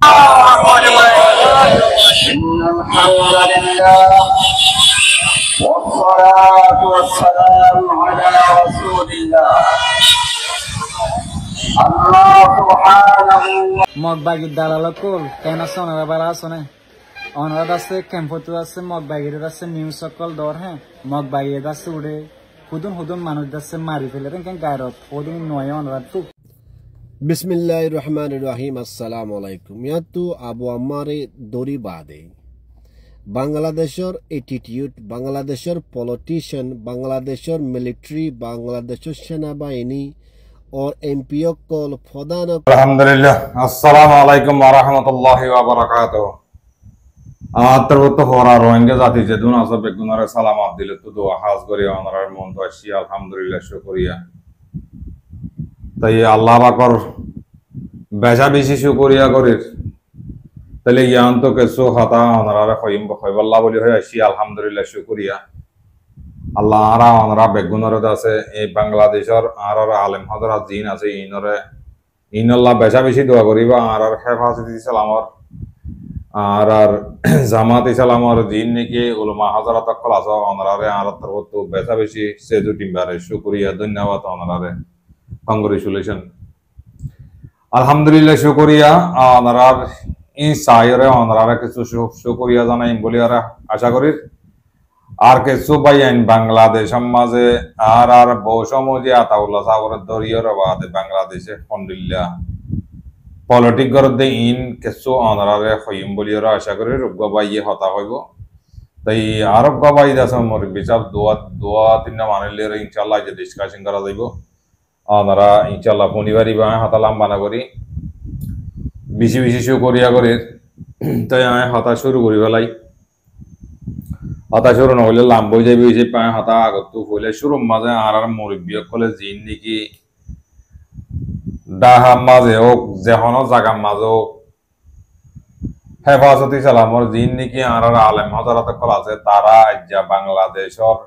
إن الحمد لله والصلاة والسلام على رسول الله الله سبحانه মগবাগির দালাল কল কেন আছে ওনারা বারা আছে না ওনারা আছে ক্যাম্পত আছে মগবাগির আছে নিউজ সকল দর হ্যাঁ মগবাগির আছে উড়ে হুদুন মানুষ আছে মারি ফেলে কেন গায়রত ওদিন নয় ওনারা তো বিসমিল্লাহির রহমানির রহিম। আসসালামু আলাইকুম। ইয়াতু আবু আম্মারে দড়ি বাদে বাংলাদেশের এটিটিউড, বাংলাদেশের পলিটিশিয়ান, বাংলাদেশের মিলিটারি, বাংলাদেশের সেনাবাহিনী और एमपीओ कल प्रधान अल्हम्दुलिल्लाह। अस्सलामु अलैकुम व रहमतुल्लाहि व बरकातुहू। आतरवत होरा रोहिंग्या जाति जे दुना सब बेगुनारे सलामत दिले तो दुआ खास करी ओनरार मन तो आशी अल्हम्दुलिल्लाह शुक्रिया। তাই আল্লাহ পাকর বেশা বেশি শুকরিয়া করির তাহলে ইয়ান তো কিছু হতা ওনারা কইম কইবাল্লাহ বলি হয় আছি আলহামদুলিল্লাহ শুকরিয়া। আল্লাহ আরা ওনারা বেগুনর আছে এই বাংলাদেশের আর আলেম হযরত জিন আছে ইনরে ইনআল্লাহ বেশা বেশি দোয়া করিবা আর হেফাজত ইসলামর আর জামাত ইসলামর জিন নাকি উলামা হযরত কল আছে ওনারে আর তরত বেশা বেশি সেজু টিমবারে শুকরিয়া ধন্যবাদ ওনারে কংগ্রেচুলেশন আলহামদুলিল্লাহ শুকরিয়া। ওনার এই সাইরে ওনারা কিছু শুকরিয়া জানাই বলি আর আশা করি আর কিছু বাইন বাংলাদেশ মাঝে আর বৌসমজি আতাউল্লাহ সাগরের দরিয়র বাদে বাংলাদেশে আলহামদুলিল্লাহ পলিটিক গরদে ইন কিছু ওনারে হইম বলি আর আশা করি রুগ্গ বাইয়ে হতা হইব। তাই আরব গবাই দাসম মোর বিচার দোয়া তিনটা মানিলে ইনশাআল্লাহ যে ডিসকাশন করা যাইব ওনারা ইনশাআল্লাহ পরিবারই বা হাতালাম বানা করি বেশি বেশি শুকরিয়া করে। তাই আমি হাতা শুরু করি বেলাই হাতা শুরু নহলে লাম্ব হয়ে যাবে যে পায়ে হাতা আগত হইলে শুরু মাঝে আর মুরব্বী কলে জিন নাকি ডাহা মাঝে হোক যেহনো জাগা মাঝে হোক হেফাজতি সালামর জিন নাকি আর আলেম হযরত কল আছে তারা আজ্জা বাংলাদেশের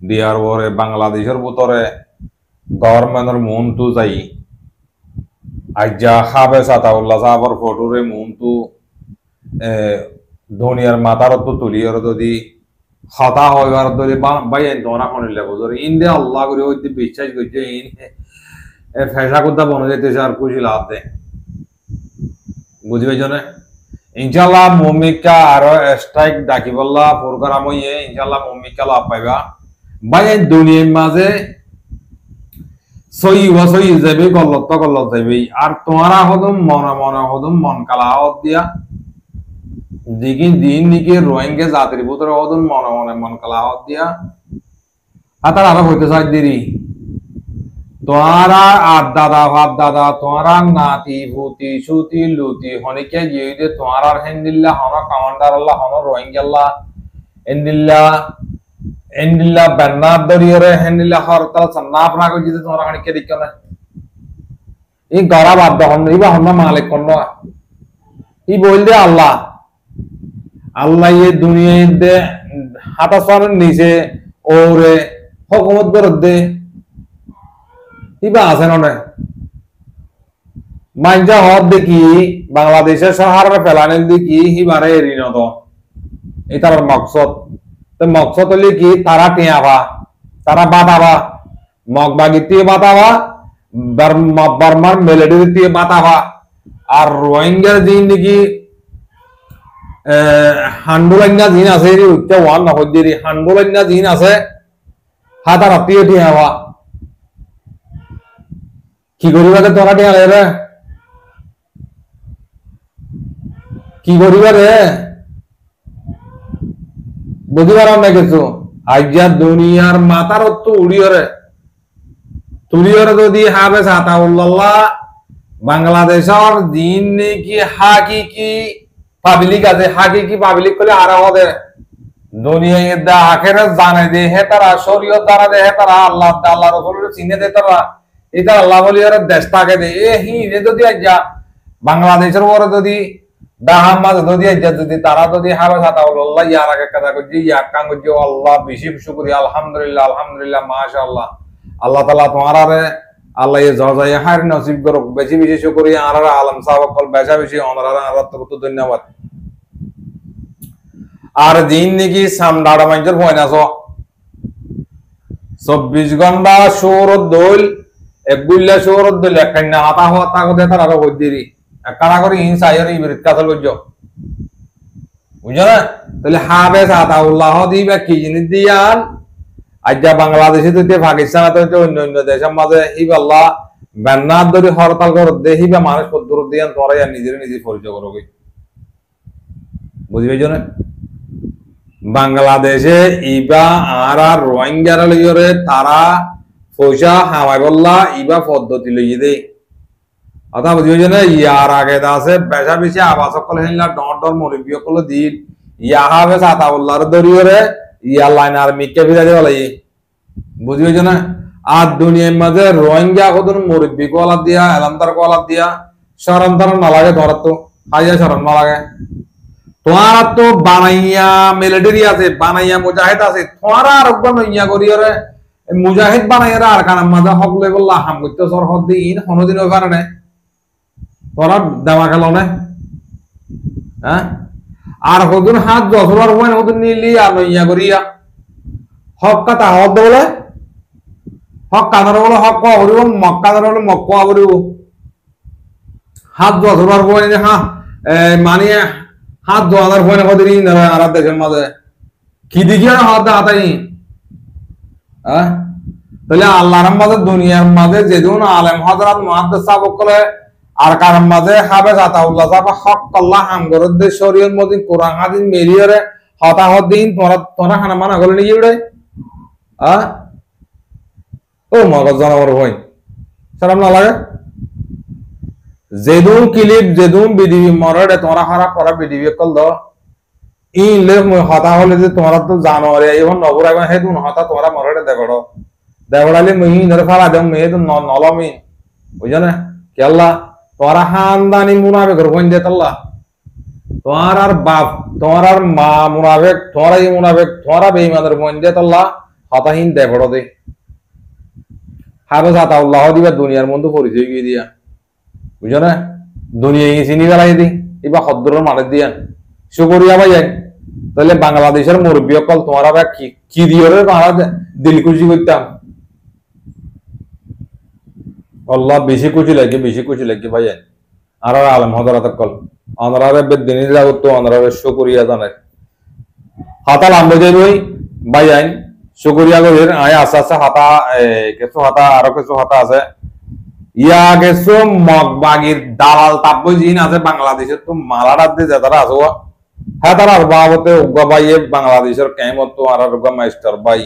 দিয়ার ওরে বাংলাদেশের ভিতরে গভর্নমেন্টের মন তো যাই আজ্জা খাবে সাতাউল্লাহ সাহাবর ফটোরে মন তো দুনিয়ার মাথার তো তুলিয়ার যদি হতা হইবার যদি বাইন তোরা শুনিলে বুঝর ইন্ডিয়া আল্লাহ করে হইতে বিশ্বাস করছে ইন ফেসা কথা বনে যেতেছে আর খুশি লাভ দেয় বুঝি পাইছ না। ইনশাল্লাহ মমিকা আরো স্ট্রাইক ডাকি বললা প্রোগ্রাম হইয়ে ইনশাল্লাহ মমিকা লাভ পাইবা বাইন দুনিয়ার মাঝে সই যাবে গলত যাবে আর তোমারা হদম মনে হদম মন কালা দিয়া দিকে দিন দিকে রোহিঙ্গা জাতির ভিতরে হদম মনে মন কালা দিয়া হাতার আরো হইতে চাই দেরি তোমারা আর দাদা ভাব দাদা তোমারা নাতি ভূতি সুতি লুতি হনিকে গিয়ে দে তোমার হেন্দিল্লা হন কমান্ডার আল্লাহ হন রোহিঙ্গা আল্লাহ এন্ডিল্লা বেন্নার দরিয়রে হেন্ডিল্লা হরতাল সন্নাপ না কই যদি তোমরা খানিকে দিক না এই গরা বাদ হন ইবা হন মালিক কোন ই বল দে আল্লাহ এই দুনিয়ায় দে হাতা সরের নিচে ওরে হুকুমত করে দে ইবা আছে না মাইজা হদ দেখি বাংলাদেশের শহরে ফেলানের দেখি হিবারে ঋণদ এই তার মকসদ তো মকসদ হলে কি তারা টিয়াবা তারা বাতাবা মগবাগিতে বাতাবা বার্মার মেলেডিতে বাতাবা আর রোহিঙ্গার দিন নাকি হান্ডুলাইনা দিন আছে উচ্চ ওয়ান নহদ্দিরি হান্ডুলাইনা দিন আছে হাতা রাতিয়ে টিয়াবা কি করিবারে তোরা টিয়ালে রে কি করিবারে বুঝিবার না কিছু আজ্ঞা দুনিয়ার মাতার তো তুলিয়রে যদি হাবে সাতাউল্লাহ বাংলাদেশের দিন নাকি হাকিকি পাবলিক আছে হাকিকি পাবলিক কলে আর আমাদের দুনিয়ায় দা আখেরাত জানে দে হে তারা শরীয়ত দ্বারা দে হে তারা আল্লাহ রাসূলের চিনে দে তারা এটা আল্লাহ বলিয়ার দেশ থাকে দে এ হি রে যদি আজ্ঞা বাংলাদেশের পরে যদি দাহামাজ যদি যদি তারা যদি হাবে সাতাউল্লাহ ইয়ার আগে কথা কই ইয়া কাং কই আল্লাহ বেশি শুকরিয়া আলহামদুলিল্লাহ মাশাআল্লাহ আল্লাহ তাআলা তোমারে আল্লাহ জজাই হার নসিব করুক বেশি বেশি শুকরিয়া আর আলম সাহেব কল বেশা বেশি অনরারা আর তো ধন্যবাদ আর দিন নাকি সামডাড়া মাইজর হয়নাছ 24 ঘন্টা সৌরদ দল একগুল্লা সৌরদ দল একখানা হাতা হওয়া তাকে তার আরো হইদিরি কারা করে ইনসাইয়ার ইবরিত কাতল বুঝছো বুঝছো না তাহলে হাবেস আতাউল্লাহ দিবা কি জিনিস দিয়াল আজ্জা বাংলাদেশে তো পাকিস্তান তো অন্য অন্য দেশের মাঝে হিবাল্লাহ বেন্নার ধরে হরতাল করে দেহিবা মানুষ পদ্ধতি দিয়ান তোরা নিজের নিজে পরিচয় করবে বুঝি পেয়েছো না বাংলাদেশে ইবা আর রোহিঙ্গারা লইরে তারা পয়সা হামাই বললা ইবা পদ্ধতি লইয়ে দে অথা বুঝি পেয়েছো না ইয়ার আগে আছে বেশা বেশি আবাস সকল হেলা ডর মরিবি সকল দিল ইয়া হবে সাতাউল্লাহর দরিয়রে ইয়া লাইন আর মিকে ফিরা দেওয়া লাগে বুঝি পেয়েছো না আর দুনিয়ার মাঝে রোহিঙ্গা কতন মুরব্বী কলা দিয়া এলামদার কলা দিয়া শরম তার না লাগে ধর তো হাইয়া শরম না লাগে তোমার তো বানাইয়া মিলিটারি আছে বানাইয়া মুজাহিদ আছে তোমার আর একবার নইয়া করিয়ারে মুজাহিদ বানাইয়া আর কানার মাঝে হক লেভেল হাম করতে সর হদ দিন কোনদিন ওই কারণে তোরা দামা খেলো না হ্যাঁ আর হদুন হাত দশবার হয় হদুন নিলি আর নইয়া করিয়া হক কথা হদ বলে হক কাদার বলে হক করিব মক্কাদার বলে মক্কা করিব হাত দশবার হয় হ্যাঁ মানে হাত 2000 হয় না কদিন আর দেশের মাঝে কি দেখি আর হাত হাতাই হ্যাঁ তাহলে আল্লাহর মাঝে দুনিয়ার মাঝে যেদিন আলেম হযরত মুহাদ্দিস সাহেব কলে আর কারণ মাঝে হাফেজ আতাউল্লাহ সাহেব হক আল্লাহ আমগরের দে শরীয়ত মদিন কোরআন হাদিস মিলিয়রে হতাহত দিন তোরা হানা মানা গলে নিয়ে উড়ে ও মগজ জানাবার হয় সালাম না লাগে যেদুন ক্লিপ যেদুন বিডিবি মরড়ে তোরা হারা পড়া বিডিবি কল দ ইন লে হতা হলে যে তোরা তো জানোয়ারে এখন নবরা হে দুন হতা তোরা মরড়ে দেখড় দেখড়ালে মহি নরে ফালা দেম মে তো নলমি বুঝছ না কি আল্লাহ তোরা হানদানি মুনাফিক রকম দে আল্লাহ তোমার আর বাপ তোমার আর মা মুনাফিক তোরা এই মুনাফিক তোরা বেঈমানের রকম দে আল্লাহ হতাহীন দেখড় দে হাফেজ আতাউল্লাহ দিবা দুনিয়ার মধ্যে পরিচয় গিয়ে দিয়া বুঝছো না দুনিয়া চিনি বেলাই দি এবার সদ্দুরের মানে দিয়া শুকরিয়া ভাই তাহলে বাংলাদেশের মুরব্বী অকল তোমার কি দিয়ে দিল খুশি করতাম আল্লাহ বেশি খুশি লাগে ভাই আর আলম হজরত কল অনরারে বেদিনী যাগত অনরারে শুকরিয়া জানাই হাতা লাম্বে যাই ভাই আইন শুকরিয়া করি আয় আস্তে আস্তে হাতা কিছু হাতা আরো কিছু হাতা আছে ইয়া গেছো মগবাগির দালাল তাব্বই জিন আছে বাংলাদেশের তো মালাটা দিয়ে যারা আছে হ্যাঁ তারা বাবতে উগা ভাইয়ে বাংলাদেশের কেমত তো আর উগা মাস্টার ভাই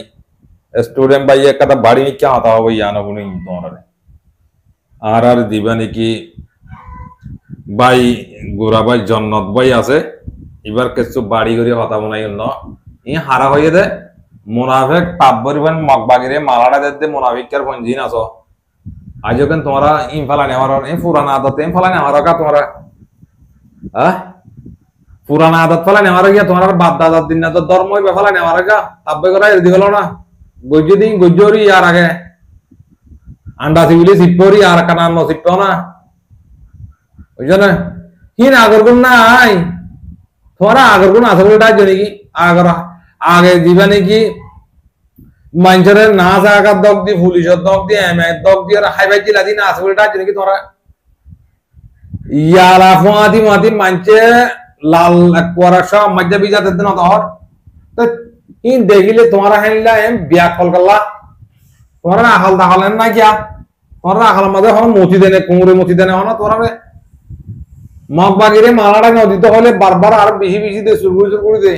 স্টুডেন্ট ভাই একটা বাড়ি নিয়ে হাতা হবে ইয়ানো গুনি তোমার আর দিবা নাকি ভাই গোরা ভাই জন্নত ভাই আছে এবার কিছু বাড়ি করে হতা বানাই ন ই হারা হয়ে দে মুনাফিক তাব্বরিবান মগবাগিরে মালাটা দে মুনাফিকের পঞ্জিন আছো আজ কেন তোমরা ইনফালা নেওয়ার এই পুরানা আদত ইনফালা নেওয়ার কা তোমরা পুরানা আদত ফলা নেওয়ার গিয়া তোমরা বাদ দাদার দিন না তো ধর্মই বেফালা নেওয়ার কা তাব্বে করা এদি গেল না গজ্য দিন গজ্জরি আর আগে আন্ডা সিবিলি সিপরি আর কানা নসিপ না বুঝছো না কি না আগর গুণ নাই তোমরা আগর গুণ আছে বলে ডাক জানি কি আগর আগে দিবা নাকি মানুষের না জায়গার দক দি পুলিশের দক দি এমএর দক দি আর হাইবাই জিলা দি না আছে বলে ডাক জানি কি তোমরা ইয়ালা ফুয়াতি মাতি মানছে লাল একবার সব মধ্যে বিজাতে দিন তোর তো ইন দেখিলে তোমরা হেনলা এম বিয়া কল করলা তোমরা আহাল দাহালেন না কিয়া তোমরা আহাল মাঝে হন মতি দেনে কুমুরে মতি দেনে হন তোমরা মগবাগিরে মালাটা নদীতে হলে বারবার আর বেশি বেশি দে শুরু করে দে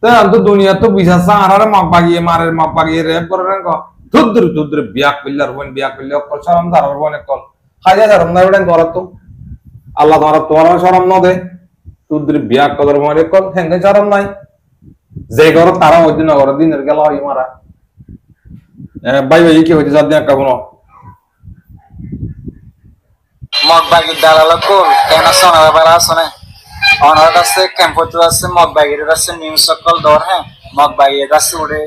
তো অন্ত দুনিয়া তো বিশ্বাস আর মগবাগিয়ে মারে মগবাগিয়ে রেপ করে রেন কো ধুদ্র বিয়া কইলার হন বিয়া কইলে কল শরম দারার বনে কল হাজা শরম না বেড়েন তোরা তো আল্লাহ তোরা শরম না দে তুদ্র বিয়া কদর মনে কল হেঙ্গে শরম নাই যে ঘর তারা ওই দিন ঘর দিনের গেল হয় মারা ভাই ভাই কি হইতে যাদ দেখা কোনো মগবাগির দালাল কোন কেন সোনা ব্যাপার আসনে অনার কাছে ক্যাম্পটো আছে মগবাগির কাছে নিউজ সকল দর হ্যাঁ মগবাগির কাছে উড়ে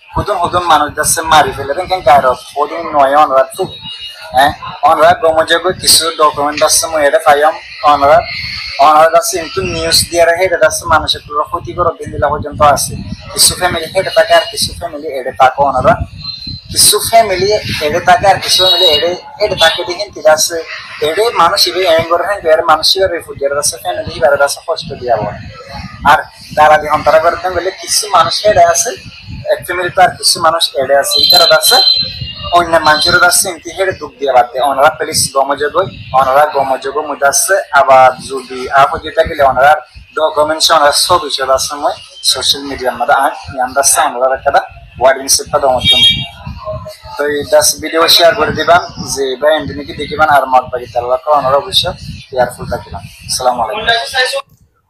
হুদুন মানুষ কাছে মারি ফেলে কেন কারো ওদিন নয় অনার তো হ্যাঁ ওনারা গমযোগ্য কিছু ডকুমেন্ট আছে মই এটা পাইম ওনারা কাছে কিন্তু নিউজ দিয়ে রাখে এটা আছে মানুষের পুরো ক্ষতিকর দিন দিলা পর্যন্ত আছে কিছু ফ্যামিলি হেঁটে থাকে আর কিছু ফ্যামিলি এড়ে থাকে ওনারা কিছু ফ্যামিলি এড়ে থাকে আর কিছু ফ্যামিলি এড়ে থাকে দেখেন ঠিক আছে এড়ে মানুষ ইবে এম করে হ্যাঁ এর মানসিক রিফিউজির আছে ফ্যামিলি এর কাছে কষ্ট দিয়া বল আর দাঁড়ালি অন্তরা করতে বলে কিছু মানুষ এড়ে আছে এক ফ্যামিলি তো আর কিছু মানুষ এড়ে আছে এটার আছে অন্য মানুষের কাছে এমনি হেঁটে দুঃখ দিয়ে বাদ দেয় ওনারা প্লিজ গমযোগ মধ্যে আছে আবার যদি আপত্তিটা গেলে ওনারা ডকুমেন্টস ওনারা সব বিষয় আছে মই সোশ্যাল মিডিয়ার মধ্যে আমরা আছে ওনারা একটা ওয়ার্ডিং সেটটা দেওয়ার জন্য তো এই 10 ভিডিও শেয়ার করে দিবেন যে ভাই এন্ডিনিকে দেখিবেন আর মগবাগি তালাকে ওনারা অবশ্যই কেয়ারফুল থাকবেন আসসালামু আলাইকুম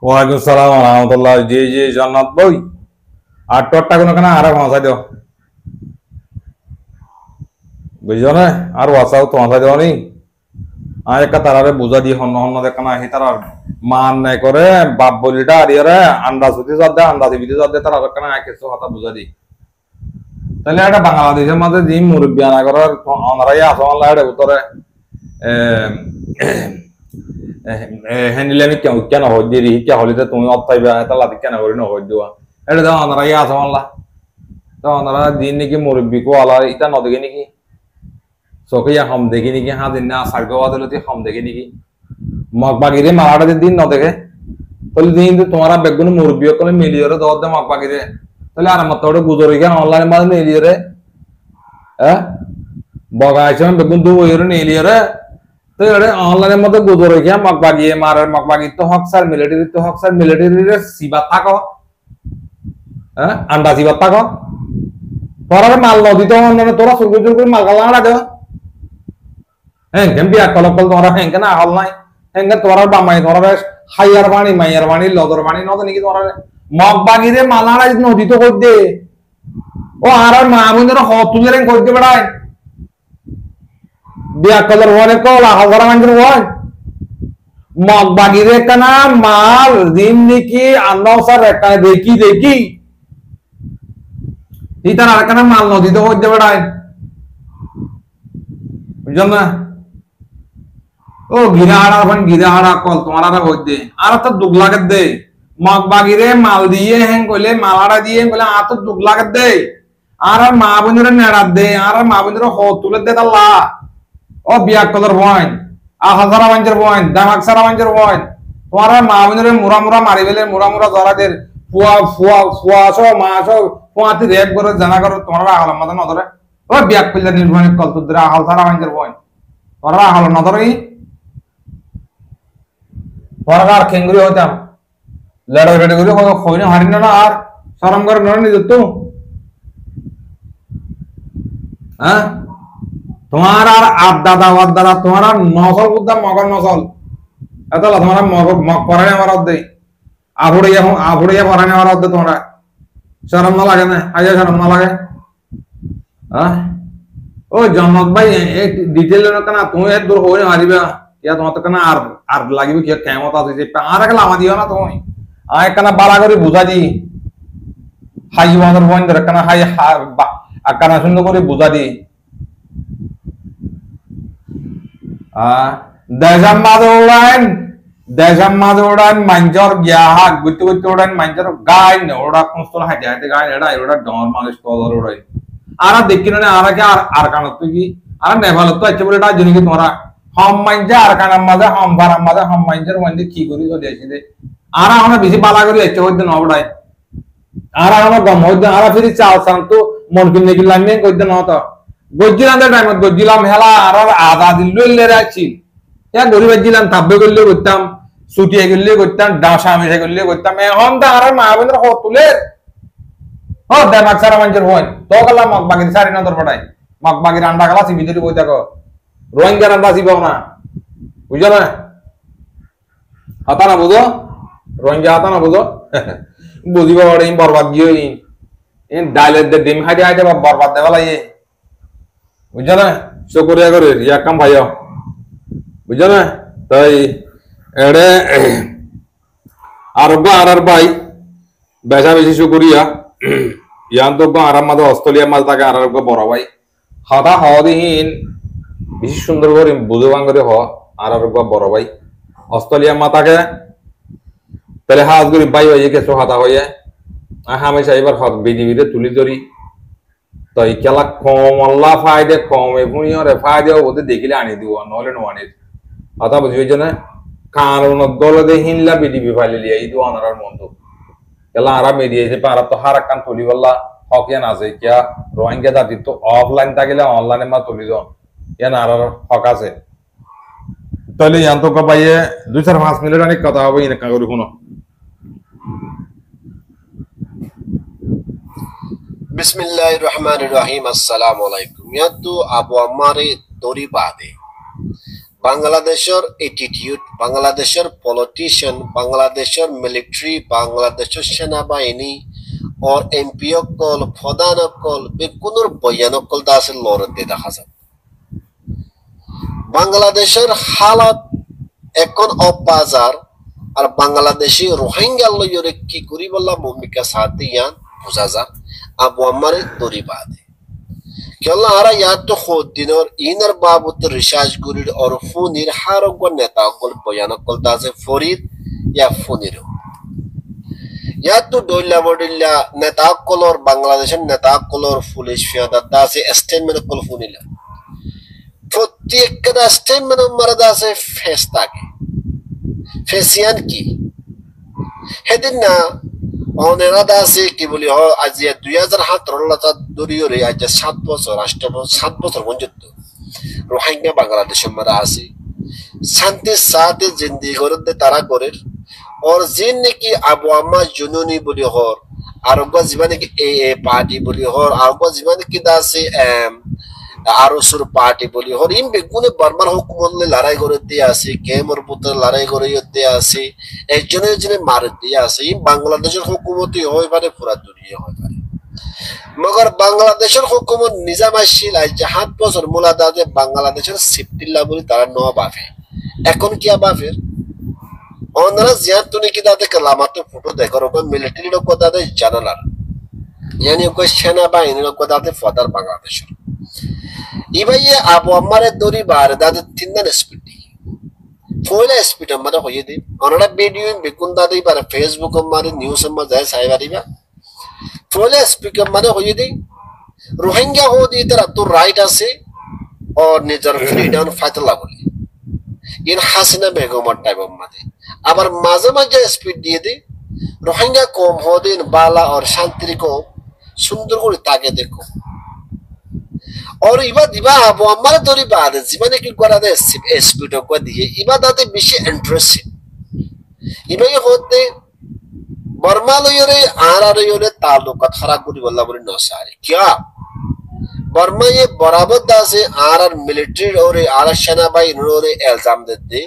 ওয়ালাইকুম সালাম ওয়া রাহমাতুল্লাহ জি জান্নাত বই আর টটটা কোন কেন আর ভাষা দিও বুঝছো না আর ওয়াসাও তো ভাষা দিও নি আর একটা তারারে বুঝা দি হন্ন দেখা না হি তারার মান নাই করে বাপ বলিটা আর ইয়ারে আন্দাজ হতে যাচ্ছে আন্দাজে বিতে যাচ্ছে তারা কেন কিছু কথা বুঝা দি তাহলে একটা বাংলাদেশের মধ্যে যে মুরব্বী আনা করার ওনারাই আছে আল্লাহ এটা উত্তরে হ্যান্ডিলে আমি কেন হই দিই কে হলিতে তুমি অত্যাইবা এটা লাতি কেন করি না হই দেওয়া এটা তো ওনারাই আছে আল্লাহ তো ওনারা দিন নাকি মুরব্বী কো আল্লাহ ইটা ন দেখে নাকি চোখে হম দেখি নাকি হ্যাঁ দিন না সার্গবাদ হলে হম দেখে নাকি মগবাগিরে মারাটা দিন ন দেখে তাহলে দিন তোমারা বেগুন মুরব্বী করে মিলিয়ে দর দে মগবাগিরে তাহলে আর আমার তো গুজর এখানে অনলাইন মাঝে নিয়ে রে হ্যাঁ বগাইছে বেগুন দু বইরে নিয়ে রে তো এটা অনলাইনের মধ্যে গুজর এখানে মগবাগিয়ে মারার মগবাগি তো হক স্যার মিলিটারি সিবা থাকো হ্যাঁ আন্ডা সিবা থাকো তোরা মাল নদী তো অনলাইনে তোরা সুরগুজুর করে মাল গালা দেও হ্যাঁ কেন বিয়া কলক তোরা হ্যাঁ কেন হল নাই হ্যাঁ তোরা বামাই তোরা হাইয়ার বাণী মাইয়ার বাণী লদর বাণী নদ নাকি তোরা মগবাগিরে মালারা নদী তো করতে ও আর মা বোনের হতুলের করতে বেড়ায় বিয়া কলর ওয়ানে কল হাজার মাঞ্জুর ওয়ান মগবাগিরে কানা মাল দিন নাকি আন্দাসার একটা দেখি ইতার আর কানা মাল নদী তো করতে বেড়ায় বুঝলাম না ও গিরাহাড়া কল তোমার আর হইতে আর তো দুঃখ লাগে দে মগবাগিরে মাল দিয়ে হ্যাং কইলে মালাড়া দিয়ে কইলে আর তো দুঃখ লাগে দে আর মা বোনের নেড়া দে আর মা বোনের তুলে দে তাল্লা ও বিয়া কলর বইন হাজারা বাঞ্জের বইন দামাক সারা বাঞ্জের বইন তোমার মা বোনের মুরা মারি বেলে মুরা জরাদের ফুয়া আসো মা আসো ফুয়াতি রেপ করে জানা করো তোমার আহলাম মাথা নধরে ও বিয়া কইলে নির্বাণী কল তুদ্রা আহল সারা বাঞ্জের বইন তোরা আহল নধরে তোরা আর খেঙ্গুরি হইতাম লড়াই করে খইনে হারি না আর সরম করে নড়ে নিজ তো হ্যাঁ তোমার আর আদাদা ওয়াদাদা তোমার আর নসল বুদ্ধা মগর নসল এত তোমার মগ পরানে আমার দে আভুড়িয়া পরানে আমার দে তোমরা শরম না লাগে না আজ শরম না লাগে হ্যাঁ ও জনক ভাই এই ডিটেল কেন তুমি এত দূর হয়ে হারিবা ইয়া তোমার তো কেন আর লাগিবে কি কেমন আছে আর একটা লামা দিও না তুমি আয় কেন বালা করে বুঝা দি হাই বাঁধর বন্ধ কেন হাই কানা সুন্দর করে বুঝা দি দেশাম মাঝে ওড়ান মাঞ্জর গিয়া হাক গুতে ওড়ান মাঞ্জর গাই না ওড়া কোনস্তল হাইতে হাইতে গাই এড়া ডর মানুষ কদর ওড়াই আর দেখি না আর কি আর কানত কি আর নেভাল তো আছে বলে এটা জানি কি তোমরা হম মাঞ্জা আর কানার মাঝে হম ভাড়ার মাঝে হম মাঞ্জর মধ্যে কি করি চলে আসি দে আর আমরা বেশি বালা করি আছে হইতে না ওড়াই আর আমরা গম হইতে আর ফিরি চাও শান্ত মন কিনে গিলাম মে কইতে না তো গজ্জিলাম টাইমত গজ্জিলাম হেলা আর আধা দিন লইলে রাখছি ইয়া গরিব গজ্জিলাম তাব্বে করলে করতাম ছুটিয়ে গেলে করতাম ডাসা মিশে করলে করতাম এখন তো আর মা বোনের তুলে ও দেমাক সারা মানুষের হয় তো গেলাম মগবাগির সারি নজর পড়াই মগবাগির আন্ডা গেলা সি ভিতরে বই থাকো রোহিঙ্গার আন্ডা সিবাও না বুঝো না হাতা না বুঝো রোহিঙ্গা হাতা না বুঝো বুঝিব বরবাদ গিয়ে ডাইলের ডিম খাইতে খাইতে বরবাদ দেওয়া লাগে বুঝছো না চকরিয়া করে ইয়া কাম ভাইও বুঝছো না তাই এড়ে আরোগ্য আর ভাই বেশা বেশি চকরিয়া ইয়ান তো আরাম মাঝে অস্ট্রেলিয়ার মাঝে থাকে আরোগ্য বড় ভাই হতা হদিহীন বেশি সুন্দর করে বুঝবান করে হ আর বড় ভাই অস্ট্রেলিয়া মাতাকে তাহলে হাত করি বাই হয়ে গেছো হাতা হয়ে হামেশা এবার বিজিবিতে তুলি ধরি তো এই খেলা কম আল্লাহ ফায়দে কম এপুনিয়রে ফায়দে ওদের দেখিলে আনি দিব নহলে নোয়ানির কথা বুঝি ওই জন্য কারণ দলদে হিনলা বিজিবি ফাইলে লিয়া এই দিও আনার মন্দ খেলা আরা মেডিয়েছে পারা তো হার কান তুলি বললা হকিয়ান আছে কিয়া রোহিঙ্গা জাতি তো অফলাইন থাকিলে অনলাইনে মা তুলি দন ইয়ান আর হক আছে তাহলে ইয়ান তো পাইয়ে 2-4-5 মিনিট অনেক কথা হবে ইনকা করি শুনো बिस्मिल्लाहिर्रहमानिर्रहीम अस्सलाम वालेकुम यातु आबु आम्मारे दौरी बादे बांग्लादेशर एटीट्यूड बांग्लादेशर पॉलिटिशियन बांग्लादेशर मिलिट्री बांग्लादेशर सेनाबाहिनी और एमपीओ कल फदान कल बेकुनुर बयान कल दासे लड़ते দেখা যায় বাংলাদেশের হালত এখন অবাজার আর বাংলাদেশি রোহিঙ্গা লয়রে কি করি বললা ভূমিকা সাথে ইয়ান বুঝা যায় আবু আম্মারে দরি বাদে কেলা আরা ইয়াত তো খোদ দিনর ইনার বাবুত রিসার্চ গুরির আর ফুনির হারগ নেতা কল বয়ান কল দাসে ফরিদ ইয়া ফুনির ইয়াত তো দইলা বডিল্লা নেতা কলর বাংলাদেশের নেতা কলর পুলিশ ফিয়াদা দাসে স্টেটমেন্ট কল ফুনিলা প্রত্যেকটা স্টেটমেন্ট মারা দাসে ফেস থাকে ফেসিয়ান কি হেদিন না অনেরা দাসে কি বলি হ আজ 2017 দরিয়রে আজ 7 বছর 7 বছর পর্যন্ত রোহিঙ্গা বাংলাদেশের মারা আছে শান্তির সাথে জিন্দেগি করতে তারা করে और जिन ने की আবু আম্মা জুনুনি বলি হর আরগা জীবনে কি এ পার্টি বলি হর আরগা জীবনে কি দাসে আরসুর পার্টি বলি হর ইম বেগুনে বারবার হুকুমত লড়াই করে দিয়ে আছে কেমর পুত্র লড়াই করে দিয়ে আছে একজনের জন্য মার দিয়ে আছে ইম বাংলাদেশের হুকুমতই হয় পারে পুরা দুনিয়া হয় পারে মগর বাংলাদেশের হুকুমত নিজামাশীল আজ 7 বছর মুলা দাদে বাংলাদেশের সিফটিল্লা বলি তারা ন বাফে এখন কি বাফের ওনারা জিয়াত তুনি কি দাদে কালামাতে ফটো দেখো রকম মিলিটারি লোক দাদে জানালার यानी कोई सेना बाहिनी लोक दादे फदार बांग्लादेशर इबाये आबु आम्मारे दौरी बारे दादे तिनन स्पीडी फोइला स्पीड माने होये दे ओनरा वीडियो बेकुन दादे बारे फेसबुक मारे न्यूज में जाय साइबारिबा फोइला स्पीकर माने होये दे रोहिंग्या हो दी तरह तो राइट আছে और निजर फ्रीडम फाइटला বলে इन হাসিনা বেগম টাইপ মাঝে আবার মাঝে মাঝে স্পিড দিয়ে দে रोहिंग्या कम हो दिन बाला और शांति को सुंदर को ताके देखो और इबा दिबा आबु आम्मारे दौरी बादे जीवने की करा दे स्पीड को दिए इबा दाते बेশি इंटरेस्टिंग इबा ये होते बर्मा लयरे आरा लयरे ताल्लुकात खराब करी বললা বলি নসারে क्या बर्मा ये बराबर दासे आरा मिलिट्री और आरा सेना बाहिनी और इल्जाम देते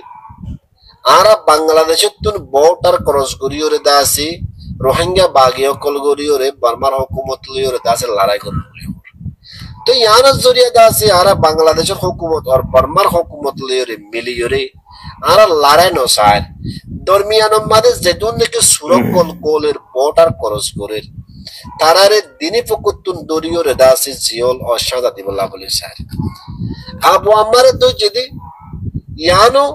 आरा बांग्लादेशत तुन बॉर्डर क्रॉस करियोरे दासी रोहिंग्या बागियो कल करियोरे बर्मार हुकूमत लियोरे दासे लड़ाई करियोरे तो याना जरिया दासी आरा बांग्लादेशर हुकूमत और बर्मार हुकूमत लियोरे मिलियोरे आरा लड़ाई नो सार दरमियानो मादे जेदुन के सुरकल कोलेर बॉर्डर क्रॉस करे तारारे दिनी फकुतुन दरियोरे दासी जियोल और शादा दिबला बोले सार आबु आम्मारे तो जदी यानो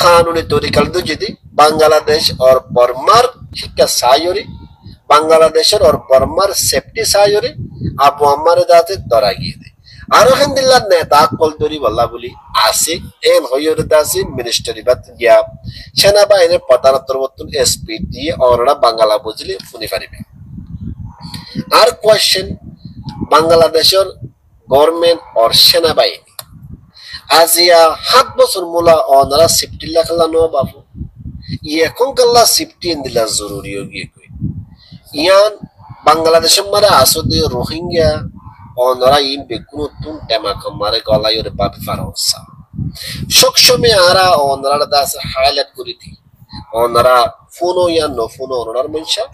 कानूनी तरीका दो जदी बांग्लादेश और बर्मार शिक्षा सायोरी बांग्लादेशर और बर्मार सेफ्टी सायोरी आबु आम्मारे दाते दरा गए दे आरो हंदिल्ला नेता कल दरी बल्ला बोली आसे एन होयोरे दासी मिनिस्ट्री बात गया सेना बाहिनी प्रधान तरवतुन एसपी দিয়ে অনরা বাংলা বুঝলি ফুনি পারিবে আর কোশ্চেন বাংলাদেশের গভর্নমেন্ট और সেনা বাহিনী আজিয়া 7 বছর মুলা অনরা সিফটিল্লা খেলা নো বাবু এখন কাল্লা সিফটি ইন্দিলা জরুরি হয়ে গই ইয়ান বাংলাদেশের মারা আসলে রোহিঙ্গা অনরা ইন বেকুনো তুন টেমা কমারে গলায়রে বাপ ফারসা সবসময় আরা অনরা দাস হাইলাইট করি দি অনরা ফোনো ইয়া নো ফোনো অনরার মনসা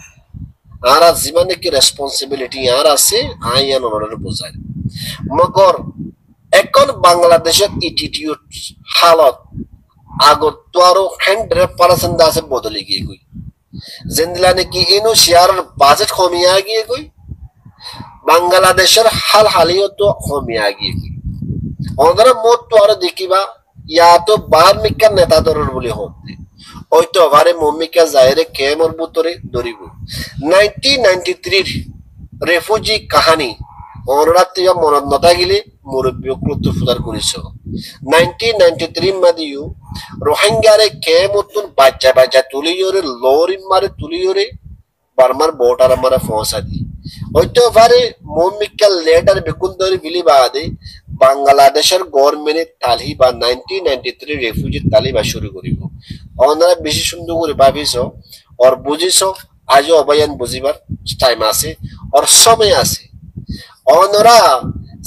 আরা জীবনে কি রেসপন্সিবিলিটি আর আছে আইয়ান অনরার বোঝায় মগর এখন বাংলাদেশের এটিটিউড হালত আগর তো আরো 100% দাসে বদলে গিয়ে গই জিন্দিলানে কি ইনো শেয়ার বাজেট কমিয়া গিয়ে গই বাংলাদেশের হাল হালিও তো কমিয়া গিয়ে গই অনরা মত তো আর দেখিবা ইয়া তো বার মিকা নেতা দরর বলি হতে হয়তো আবারে মমিকা জায়রে কেমর বুতরে দরিব 1993 রেফিউজি কাহিনী অনরাত্রিয়া মনত নথাকিলে মুরব্বী ক্লুত ফুদার করিছ 1993 মাদিও রোহিঙ্গারে কেমতুন বাচ্চা বাচ্চা তুলিয়রে লরি মারে তুলিয়রে বারমার বোটার মারা ফসা দি হয়তো আবারে মমিকা লেটার বেকুন্দরি বিলি বাদে বাংলাদেশের গভর্নমেন্টে তালিবা 1993 রেফিউজি তালিবা শুরু করিব অনরা বেশি সুন্দর করে ভাবিছ আর বুঝিছ আজও অবয়ান বুঝিবার টাইম আছে আর সময় আছে অনরা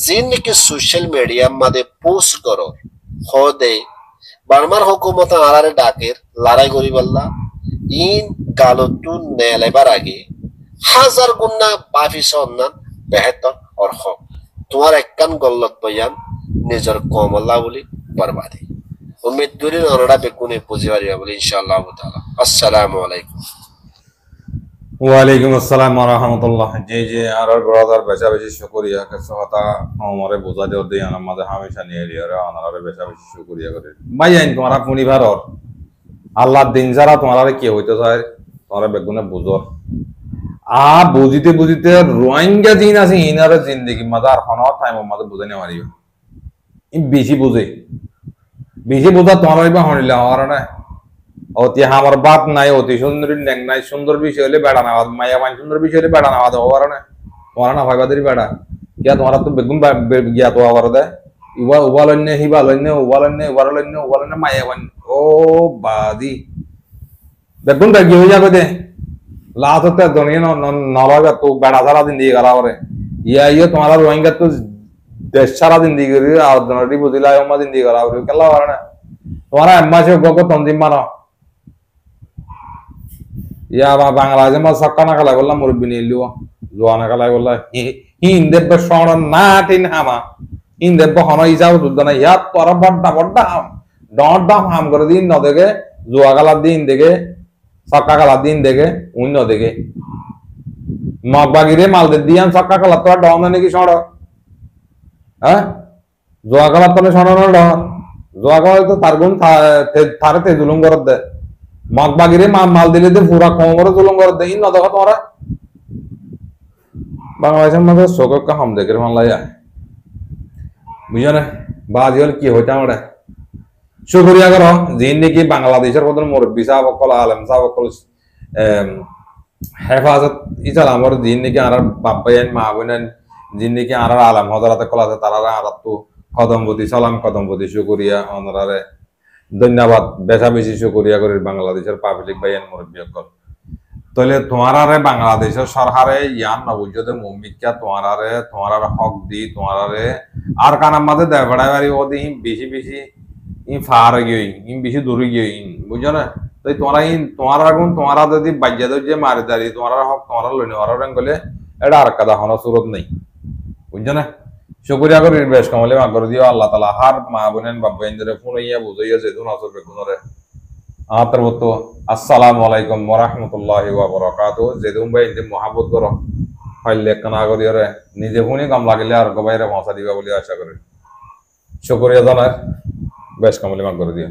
জিনকে সোশ্যাল মিডিয়া মাঝে পোস্ট করো হদে বার্মার হুকুমত আরারে ডাকের লড়াই করিবাল্লা ইন গালতু নেলেবার আগে হাজার গুণা বাফিস অন্যান বেহতর আর হক তোমার একখান গল্লত বয়ান নিজের কমল্লা বলি বরবাদে উম্মীদ করি অনরা বেকুনে বুঝি পারিবা বলি ইনশাআল্লাহ তাআলা আসসালামু আলাইকুম ওয়ালাইকুম আসসালাম ওয়া রাহমাতুল্লাহ যে আর ব্রাদার বেশা বেশি শুকরিয়া কিছু কথা আমারে বোঝা দেও দেই আমাদের হামেশা নিয়ে লিয়ারে আনারে বেশা বেশি শুকরিয়া করে ভাই আইন তোমারা পুনি ভারর আল্লাহ দিন যারা তোমারে কি হইতে চায় তোমারে বেগুনে বুঝর বুঝিতে বুঝিতে রোহিঙ্গা জিন আছে ইনারে জিন্দেগি মাদার হনো টাইম মাদে বুঝে নে মারিও ই বেশি বোঝা তোমার হইবা হনিলা আর না অতি আমার বাপ নাই অতি সুন্দরী নেক নাই সুন্দর বিষয় হলে বেড়া নাওয়াদ মায়া মান সুন্দর বিষয় হলে বেড়া নাওয়াদ হওয়ার না তোমার না ভাইবাদের বেড়া কিয়া তোমার তো বেগুন গিয়া তো আবার দে ইবা উবালন্য হিবালন্য উবালন্য মায়া মান ও বাদি বেগুন গিয়ে হয়ে যাবে দে লাত হতে দুনিয়া নরবে তো বেড়া সারা দিন দিয়ে গেলা করে ইয়ে তোমার রোহিঙ্গা তো দেশ সারা দিন দিয়ে গেলি আর দনটি বুঝিলা অম্মা দিন দিয়ে গেলা কেলা পারে না তোমার আম্মা সে গক তন্দিম মানো ইয়া বাংলাদেশে মা সক্কা না খেলা বললাম মুরব্বী নিয়ে লিও জোয়া না খেলা বললা হিন্দেব সণ না টিন হামা হিন্দেব হন ইসাব দুধ না ইয়া তোর বড্ডা হাম ডট হাম করে দিন ন দেখে জোয়া খেলার দিন দেখে সক্কা খেলার দিন দেখে অন্য দেখে মগবাগিরে মালদের দিয়ান সক্কা খেলার তোর ডন নাকি সড় হ্যাঁ জোয়া খেলার তোর সড় ডন জোয়া খেলা তো তার গুণ থারে তে জুলুম করত দে মগবাগিরে মাল দিলে তো পুরা কম করে জুলুম করত দে ইন দেখো তোমরা বাংলাদেশের মধ্যে শোককা হাম দেখে মানলাই বুঝো না বাজি হল কি হইতে আমরা শুকরিয়া করো যিনি নাকি বাংলাদেশের প্রধান মুরব্বী সাহেব অকল আলেম সাহেব অকল হেফাজত ইচাল আমার যিনি নাকি আর বাপ্পাইন মা বোনেন যিনি নাকি আর আলেম হজরাতে কল আছে তারা আর তো কদমপতি সালাম কদমপতি শুকরিয়া অনরারে ধন্যবাদ বেশা বেশি শুকরিয়া করি বাংলাদেশের পাবলিক ভাইয়ের মুরব্বী অকল তাহলে তোমারারে বাংলাদেশের সরকারে ইয়ান নবুজতে মুমিকা তোমারারে হক দি তোমারারে আর কানার মাঝে দেয় বেড়াই ওদি বেশি ই ফার গিয়ে ইন বেশি দূরে গিয়ে বুঝছো না তাই তোমারা গুণ তোমারা যদি বাজ্যা যে মারি দাঁড়ি তোমার হক তোমারা লইনি ওরা গলে এটা আর কাদা হন সুরত নেই বুঝছো না শুকরিয়া করি বেশ কমলে মাগর দিও আল্লাহ তাআলা হার মা বোনেন বাবা ইন্দরে ফোন ইয়া বুঝাইয়া যেতুন আসবে গুণরে আতরবত আসসালামু আলাইকুম ওয়া রাহমাতুল্লাহি ওয়া বারাকাতুহু যেদুম ভাই ইন্দে মহব্বত করো হইলে কানা করিরে নিজে ফোনে কাম লাগিলে আর গবাইরে পৌঁছা দিবা বলে আশা করি শুকরিয়া জানাই বেশ কমলে মাগর দিও